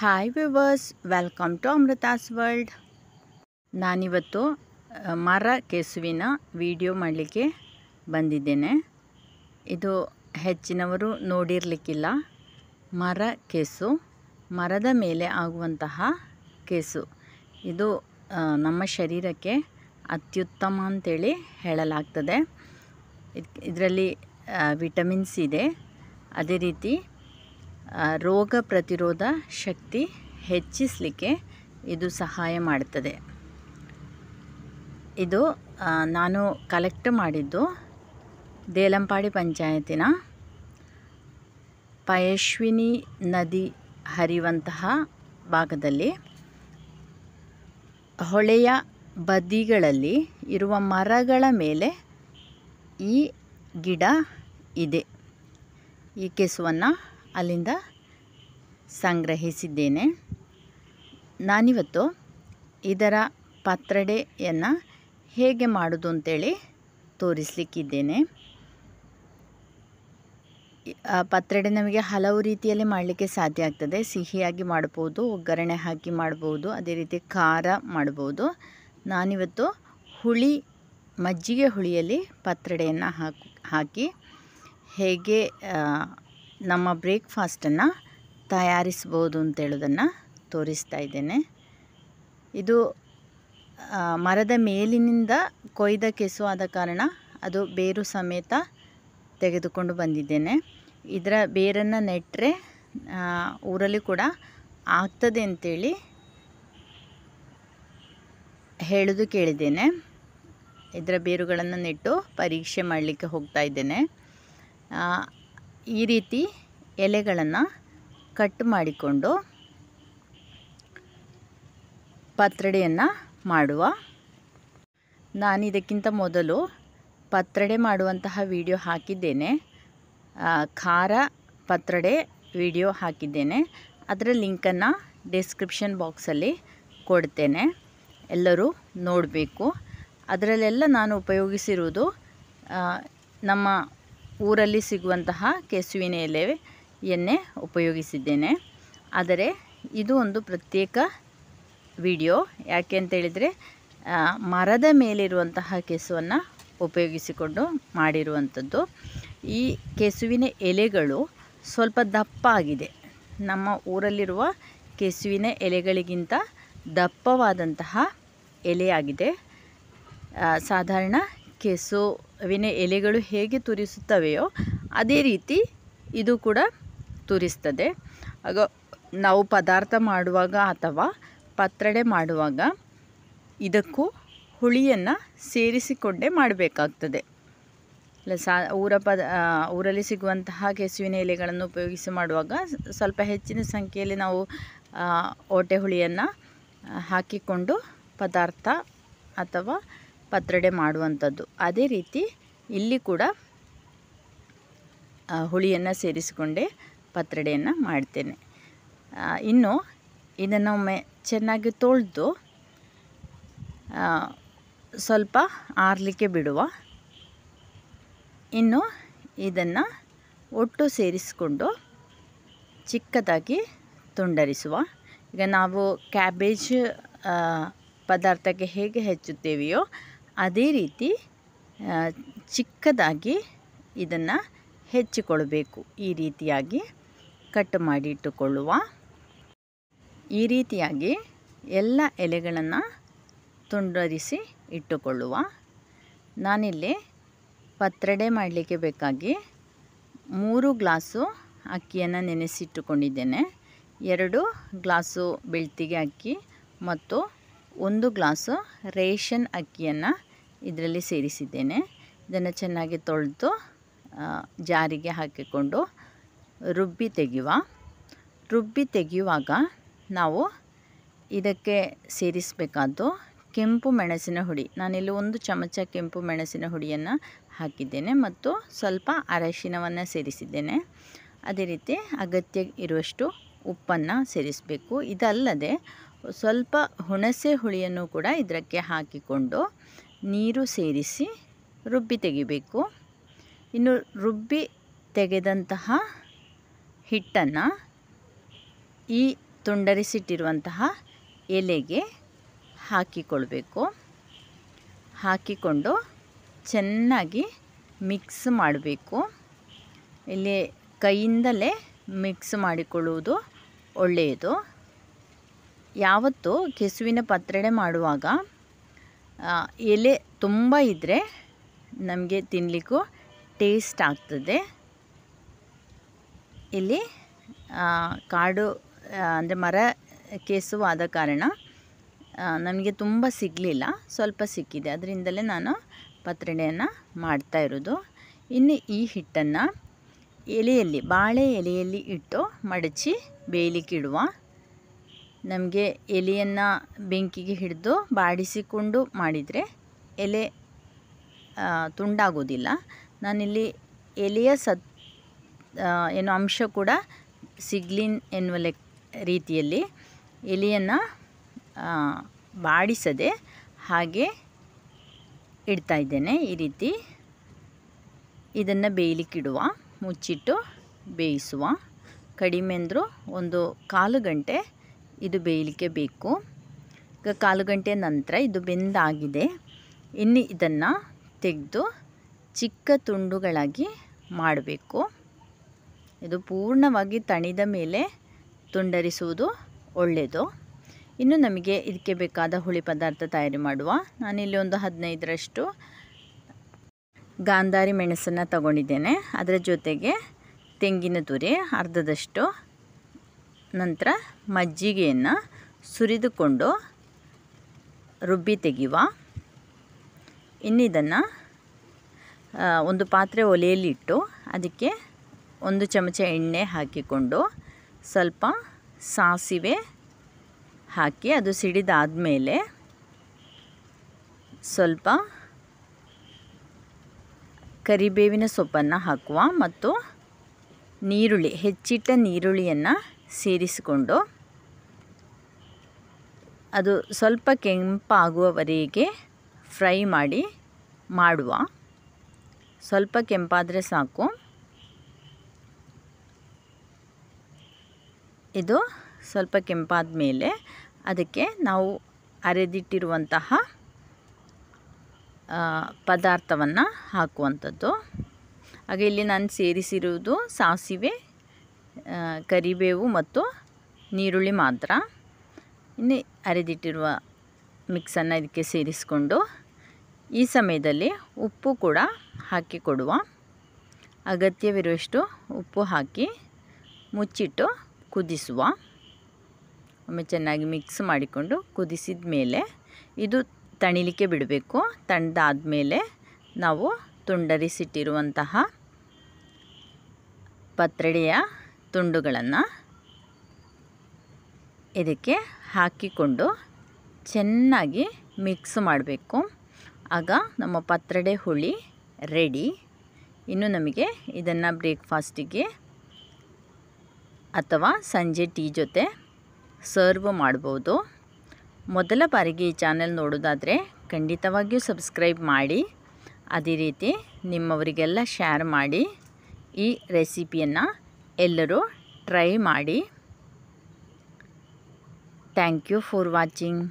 Hi viewers, welcome to Amrutha's world. ನಾನಿವತ್ತು ಮರ ಕೆಸುವಿನ ವಿಡಿಯೋ ಮಾಡಲಿಕ್ಕೆ ಬಂದಿದ್ದೇನೆ. ಇದು ಹೆಚ್ಚಿನವರು ನೋಡಿರಲಿಕ್ಕಿಲ್ಲ. ಮರ ಕೆಸು, ಮರದ ಮೇಲೆ ಆಗುವಂತಹ ಕೆಸು, ಇದು ನಮ್ಮ ಶರೀರಕ್ಕೆ ಅತ್ಯುತ್ತಮ ಅಂತೇಳಿ ಹೇಳಲಾಗ್ತದೆ. ಇದರಲ್ಲಿ ವಿಟಮಿನ್ಸ್ ಇದೆ. ಅದೇ ರೀತಿ ರೋಗ ಪ್ರತಿರೋಧ ಶಕ್ತಿ ಹೆಚ್ಚಿಸಲಿಕ್ಕೆ ಇದು ಸಹಾಯ ಮಾಡುತ್ತದೆ. ಇದು ನಾನು ಕಲೆಕ್ಟ್ ಮಾಡಿದ್ದು ದೇಲಂಪಾಡಿ ಪಂಚಾಯತಿನ ಪಯಸ್ವಿನಿ ನದಿ ಹರಿಯುವಂತಹ ಭಾಗದಲ್ಲಿ ಹೊಳೆಯ ಬದಿಗಳಲ್ಲಿ ಇರುವ ಮರಗಳ ಮೇಲೆ ಈ ಗಿಡ ಇದೆ. ಈ ಕೆಸುವನ್ನು ಅಲ್ಲಿಂದ ಸಂಗ್ರಹಿಸಿದ್ದೇನೆ. ನಾನಿವತ್ತು ಇದರ ಪತ್ರೊಡೆಯನ್ನು ಹೇಗೆ ಮಾಡೋದು ಅಂತೇಳಿ ತೋರಿಸಲಿಕ್ಕಿದ್ದೇನೆ. ಪತ್ರೊಡೆ ನಮಗೆ ಹಲವು ರೀತಿಯಲ್ಲಿ ಮಾಡಲಿಕ್ಕೆ ಸಾಧ್ಯ ಆಗ್ತದೆ. ಸಿಹಿಯಾಗಿ ಮಾಡ್ಬೋದು, ಒಗ್ಗರಣೆ ಹಾಕಿ ಮಾಡ್ಬೋದು, ಅದೇ ರೀತಿ ಖಾರ ಮಾಡ್ಬೋದು. ನಾನಿವತ್ತು ಮಜ್ಜಿಗೆ ಹುಳಿಯಲ್ಲಿ ಪತ್ರೊಡೆಯನ್ನು ಹಾಕಿ ಹೇಗೆ ನಮ್ಮ ಬ್ರೇಕ್ಫಾಸ್ಟನ್ನು ತಯಾರಿಸ್ಬೋದು ಅಂತೇಳೋದನ್ನು ತೋರಿಸ್ತಾ ಇದ್ದೇನೆ. ಇದು ಮರದ ಮೇಲಿನಿಂದ ಕೊಯ್ದ ಕೆಸು ಆದ ಕಾರಣ ಅದು ಬೇರು ಸಮೇತ ತೆಗೆದುಕೊಂಡು ಬಂದಿದ್ದೇನೆ. ಇದರ ಬೇರನ್ನು ನೆಟ್ಟರೆ ಊರಲ್ಲಿ ಕೂಡ ಆಗ್ತದೆ ಅಂತೇಳಿ ಹೇಳೋದು ಕೇಳಿದ್ದೇನೆ. ಇದರ ಬೇರುಗಳನ್ನು ನೆಟ್ಟು ಪರೀಕ್ಷೆ ಮಾಡಲಿಕ್ಕೆ ಹೋಗ್ತಾ ಇದ್ದೇನೆ. ಈ ರೀತಿ ಎಲೆಗಳನ್ನು ಕಟ್ ಮಾಡಿಕೊಂಡು ಪತ್ರೊಡೆಯನ್ನು ಮಾಡುವ. ನಾನು ಇದಕ್ಕಿಂತ ಮೊದಲು ಪತ್ರೊಡೆ ಮಾಡುವಂತಹ ವಿಡಿಯೋ ಹಾಕಿದ್ದೇನೆ. ಖಾರ ಪತ್ರೊಡೆ ವಿಡಿಯೋ ಹಾಕಿದ್ದೇನೆ. ಅದರ ಲಿಂಕನ್ನು ಡಿಸ್ಕ್ರಿಪ್ಷನ್ ಬಾಕ್ಸಲ್ಲಿ ಕೊಡ್ತೇನೆ, ಎಲ್ಲರೂ ನೋಡಬೇಕು. ಅದರಲ್ಲೆಲ್ಲ ನಾನು ಉಪಯೋಗಿಸಿರುವುದು ನಮ್ಮ ಊರಲ್ಲಿ ಸಿಗುವಂತಹ ಕೆಸುವಿನ ಎಣ್ಣೆ ಉಪಯೋಗಿಸಿದ್ದೇನೆ. ಆದರೆ ಇದು ಒಂದು ಪ್ರತ್ಯೇಕ ವಿಡಿಯೋ. ಯಾಕೆ ಅಂತೇಳಿದರೆ ಮರದ ಮೇಲಿರುವಂತಹ ಕೆಸುವನ್ನು ಉಪಯೋಗಿಸಿಕೊಂಡು ಮಾಡಿರುವಂಥದ್ದು. ಈ ಕೆಸುವಿನ ಎಲೆಗಳು ಸ್ವಲ್ಪ ದಪ್ಪ ಆಗಿದೆ. ನಮ್ಮ ಊರಲ್ಲಿರುವ ಕೆಸುವಿನ ಎಲೆಗಳಿಗಿಂತ ದಪ್ಪವಾದಂತಹ ಎಲೆಯಾಗಿದೆ. ಸಾಧಾರಣ ಕೆಸುವಿನ ಎಲೆಗಳು ಹೇಗೆ ತುರಿಸುತ್ತವೆಯೋ ಅದೇ ರೀತಿ ಇದು ಕೂಡ ತುರಿಸ್ತದೆ. ಆಗ ನಾವು ಪದಾರ್ಥ ಮಾಡುವಾಗ ಅಥವಾ ಪತ್ರೊಡೆ ಮಾಡುವಾಗ ಇದಕ್ಕೂ ಹುಳಿಯನ್ನು ಸೇರಿಸಿಕೊಂಡೇ ಮಾಡಬೇಕಾಗ್ತದೆ. ಊರಲ್ಲಿ ಸಿಗುವಂತಹ ಕೆಸುವಿನ ಎಲೆಗಳನ್ನು ಉಪಯೋಗಿಸಿ ಮಾಡುವಾಗ ಸ್ವಲ್ಪ ಹೆಚ್ಚಿನ ಸಂಖ್ಯೆಯಲ್ಲಿ ನಾವು ಓಟೆ ಹುಳಿಯನ್ನು ಹಾಕಿಕೊಂಡು ಪದಾರ್ಥ ಅಥವಾ ಪತ್ರೊಡೆ ಮಾಡುವಂಥದ್ದು. ಅದೇ ರೀತಿ ಇಲ್ಲಿ ಕೂಡ ಹುಳಿಯನ್ನು ಸೇರಿಸಿಕೊಂಡೇ ಪತ್ರೊಡೆಯನ್ನು ಮಾಡ್ತೇನೆ. ಇನ್ನು ಇದನ್ನು ಒಮ್ಮೆ ಚೆನ್ನಾಗಿ ತೊಳೆದು ಸ್ವಲ್ಪ ಆರಲಿಕ್ಕೆ ಬಿಡುವ. ಇನ್ನು ಇದನ್ನು ಒಟ್ಟು ಸೇರಿಸಿಕೊಂಡು ಚಿಕ್ಕದಾಗಿ ತುಂಡರಿಸುವ. ಈಗ ನಾವು ಕ್ಯಾಬೇಜ್ ಪದಾರ್ಥಕ್ಕೆ ಹೇಗೆ ಹೆಚ್ಚುತ್ತೇವೆಯೋ ಅದೇ ರೀತಿ ಚಿಕ್ಕದಾಗಿ ಇದನ್ನು ಹೆಚ್ಚಿಕೊಳ್ಳಬೇಕು. ಈ ರೀತಿಯಾಗಿ ಕಟ್ ಮಾಡಿ ಇಟ್ಟುಕೊಳ್ಳುವ. ಈ ರೀತಿಯಾಗಿ ಎಲ್ಲ ಎಲೆಗಳನ್ನು ತುಂಡರಿಸಿ ಇಟ್ಟುಕೊಳ್ಳುವ. ನಾನಿಲ್ಲಿ ಪತ್ರೊಡೆ ಮಾಡಲಿಕ್ಕೆ ಬೇಕಾಗಿ 3 ಗ್ಲಾಸು ಅಕ್ಕಿಯನ್ನು ನೆನೆಸಿಟ್ಟುಕೊಂಡಿದ್ದೇನೆ. 2 ಗ್ಲಾಸು ಬೆಳ್ತಿಗೆ ಅಕ್ಕಿ ಮತ್ತು 1 ಗ್ಲಾಸು ರೇಷನ್ ಅಕ್ಕಿಯನ್ನು ಇದರಲ್ಲಿ ಸೇರಿಸಿದ್ದೇನೆ. ಇದನ್ನು ಚೆನ್ನಾಗಿ ತೊಳೆದು ಜಾರಿಗೆ ಹಾಕಿಕೊಂಡು ರುಬ್ಬಿ ತೆಗೆಯುವಾಗ ನಾವು ಇದಕ್ಕೆ ಸೇರಿಸಬೇಕಾದ್ದು ಕೆಂಪು ಮೆಣಸಿನ ಹುಡಿ. ನಾನಿಲ್ಲಿ 1 ಚಮಚ ಕೆಂಪು ಮೆಣಸಿನ ಹುಡಿಯನ್ನು ಹಾಕಿದ್ದೇನೆ ಮತ್ತು ಸ್ವಲ್ಪ ಅರಶಿನವನ್ನು ಸೇರಿಸಿದ್ದೇನೆ. ಅದೇ ರೀತಿ ಅಗತ್ಯ ಇರುವಷ್ಟು ಉಪ್ಪನ್ನು ಸೇರಿಸಬೇಕು. ಇದಲ್ಲದೆ ಸ್ವಲ್ಪ ಹುಣಸೆ ಹುಳಿಯನ್ನು ಕೂಡ ಇದಕ್ಕೆ ಹಾಕಿಕೊಂಡು ನೀರು ಸೇರಿಸಿ ರುಬ್ಬಿ ತೆಗಿಬೇಕು. ಇನ್ನು ರುಬ್ಬಿ ತೆಗೆದಂತಹ ಹಿಟ್ಟನ್ನು ಈ ತುಂಡರಿಸಿಟ್ಟಿರುವಂತಹ ಎಲೆಗೆ ಹಾಕಿಕೊಳ್ಬೇಕು. ಹಾಕಿಕೊಂಡು ಚೆನ್ನಾಗಿ ಮಿಕ್ಸ್ ಮಾಡಬೇಕು. ಇಲ್ಲಿ ಕೈಯಿಂದಲೇ ಮಿಕ್ಸ್ ಮಾಡಿಕೊಳ್ಳುವುದು ಒಳ್ಳೆಯದು. ಯಾವತ್ತೂ ಕೆಸುವಿನ ಪತ್ರೊಡೆ ಮಾಡುವಾಗ ಎಲೆ ತುಂಬ ಇದ್ದರೆ ನಮಗೆ ತಿನ್ನಲಿಕ್ಕೂ ಟೇಸ್ಟ್ ಆಗ್ತದೆ. ಇಲ್ಲಿ ಕಾಡು ಅಂದರೆ ಮರ ಕೆಸುವಾದ ಕಾರಣ ನನಗೆ ತುಂಬ ಸಿಗಲಿಲ್ಲ, ಸ್ವಲ್ಪ ಸಿಕ್ಕಿದೆ. ಅದರಿಂದಲೇ ನಾನು ಪತ್ರೊಡೆಯನ್ನು ಮಾಡ್ತಾ ಇರೋದು. ಇನ್ನು ಈ ಹಿಟ್ಟನ್ನು ಎಲೆಯಲ್ಲಿ, ಬಾಳೆ ಎಲೆಯಲ್ಲಿ ಇಟ್ಟು ಮಡಚಿ ಬೇಯಲಿಕ್ಕಿಡುವ. ನಮಗೆ ಎಲೆಯನ್ನು ಬೆಂಕಿಗೆ ಹಿಡಿದು ಬಾಡಿಸಿಕೊಂಡು ಮಾಡಿದರೆ ಎಲೆ ತುಂಡಾಗೋದಿಲ್ಲ. ನಾನಿಲ್ಲಿ ಎಲೆಯ ಏನು ಅಂಶ ಕೂಡ ಸಿಗಲಿ ಎನ್ನುವ ರೀತಿಯಲ್ಲಿ ಎಲೆಯನ್ನು ಬಾಡಿಸದೆ ಹಾಗೆ ಇಡ್ತಾ ಇದ್ದೇನೆ. ಈ ರೀತಿ ಇದನ್ನು ಬೇಯಲಿಕ್ಕಿಡುವ, ಮುಚ್ಚಿಟ್ಟು ಬೇಯಿಸುವ. ಕಡಿಮೆ ಅಂದರೂ ಒಂದು 1/4 ಗಂಟೆ ಇದು ಬೇಯಲಿಕ್ಕೆ ಬೇಕು. ಈಗ 1/4 ಗಂಟೆ ನಂತರ ಇದು ಬೆಂದಾಗಿದೆ. ಇನ್ನು ಇದನ್ನು ತೆಗೆದು ಚಿಕ್ಕ ತುಂಡುಗಳಾಗಿ ಮಾಡಬೇಕು. ಇದು ಪೂರ್ಣವಾಗಿ ತಣಿದ ಮೇಲೆ ತುಂಡರಿಸುವುದು ಒಳ್ಳೆಯದು. ಇನ್ನು ನಮಗೆ ಇದಕ್ಕೆ ಬೇಕಾದ ಹುಳಿ ಪದಾರ್ಥ ತಯಾರಿ ಮಾಡುವ. ನಾನಿಲ್ಲಿ ಒಂದು 15ರಷ್ಟು ಗಾಂಧಾರಿ ಮೆಣಸನ್ನು ತಗೊಂಡಿದ್ದೇನೆ. ಅದರ ಜೊತೆಗೆ ತೆಂಗಿನ ತುರಿ ಅರ್ಧದಷ್ಟು, ನಂತರ ಮಜ್ಜಿಗೆಯನ್ನು ಸುರಿದುಕೊಂಡು ರುಬ್ಬಿ ತೆಗೆಯುವ. ಇನ್ನು ಇದನ್ನು ಒಂದು ಪಾತ್ರೆ ಒಲೆಯಲ್ಲಿಟ್ಟು ಅದಕ್ಕೆ 1 ಚಮಚ ಎಣ್ಣೆ ಹಾಕಿಕೊಂಡು ಸ್ವಲ್ಪ ಸಾಸಿವೆ ಹಾಕಿ ಅದು ಸಿಡಿದಾದಮೇಲೆ ಸ್ವಲ್ಪ ಕರಿಬೇವಿನ ಸೊಪ್ಪನ್ನು ಹಾಕುವ ಮತ್ತು ನೀರುಳ್ಳಿ, ಹೆಚ್ಚಿಟ್ಟ ನೀರುಳ್ಳಿಯನ್ನು ಸೇರಿಸಿಕೊಂಡು ಅದು ಸ್ವಲ್ಪ ಕೆಂಪಾಗುವವರೆಗೆ ಫ್ರೈ ಮಾಡುವ. ಸ್ವಲ್ಪ ಕೆಂಪಾದರೆ ಸಾಕು. ಇದು ಸ್ವಲ್ಪ ಕೆಂಪಾದ ಮೇಲೆ ಅದಕ್ಕೆ ನಾವು ಅರೆದಿಟ್ಟಿರುವಂತಹ ಪದಾರ್ಥವನ್ನು ಹಾಕುವಂಥದ್ದು. ಹಾಗೆ ಇಲ್ಲಿ ನಾನು ಸೇರಿಸಿರುವುದು ಸಾಸಿವೆ, ಕರಿಬೇವು ಮತ್ತು ನೀರುಳ್ಳಿ ಮಾತ್ರ. ಇನ್ನು ಅರೆದಿಟ್ಟಿರುವ ಮಿಕ್ಸನ್ನು ಇದಕ್ಕೆ ಸೇರಿಸಿಕೊಂಡು ಈ ಸಮಯದಲ್ಲಿ ಉಪ್ಪು ಕೂಡ ಹಾಕಿಕೊಡುವ. ಅಗತ್ಯವಿರುವಷ್ಟು ಉಪ್ಪು ಹಾಕಿ ಮುಚ್ಚಿಟ್ಟು ಕುದಿಸುವ. ಒಮ್ಮೆ ಚೆನ್ನಾಗಿ ಮಿಕ್ಸ್ ಮಾಡಿಕೊಂಡು ಕುದಿಸಿದ ಮೇಲೆ ಇದು ತಣಿಲಿಕ್ಕೆ ಬಿಡಬೇಕು. ತಣ್ಣದಾದ ಮೇಲೆ ನಾವು ತುಂಡರಿಸಿಟ್ಟಿರುವಂತಹ ಪತ್ರೊಡೆಯ ತುಂಡುಗಳನ್ನು ಇದಕ್ಕೆ ಹಾಕಿಕೊಂಡು ಚೆನ್ನಾಗಿ ಮಿಕ್ಸ್ ಮಾಡಬೇಕು. ಆಗ ನಮ್ಮ ಪತ್ರೊಡೆ ಹುಳಿ ರೆಡಿ. ಇನ್ನು ನಮಗೆ ಇದನ್ನು ಬ್ರೇಕ್ಫಾಸ್ಟಿಗೆ ಅಥವಾ ಸಂಜೆ ಟೀ ಜೊತೆ ಸರ್ವ್ ಮಾಡ್ಬೋದು. ಮೊದಲ ಬಾರಿಗೆ ಈ ಚಾನೆಲ್ ನೋಡೋದಾದರೆ ಖಂಡಿತವಾಗಿಯೂ ಸಬ್ಸ್ಕ್ರೈಬ್ ಮಾಡಿ, ಅದೇ ರೀತಿ ನಿಮ್ಮವರಿಗೆಲ್ಲ ಶೇರ್ ಮಾಡಿ. ಈ ರೆಸಿಪಿಯನ್ನು ಎಲ್ಲರೂ ಟ್ರೈ ಮಾಡಿ. Thank you for watching.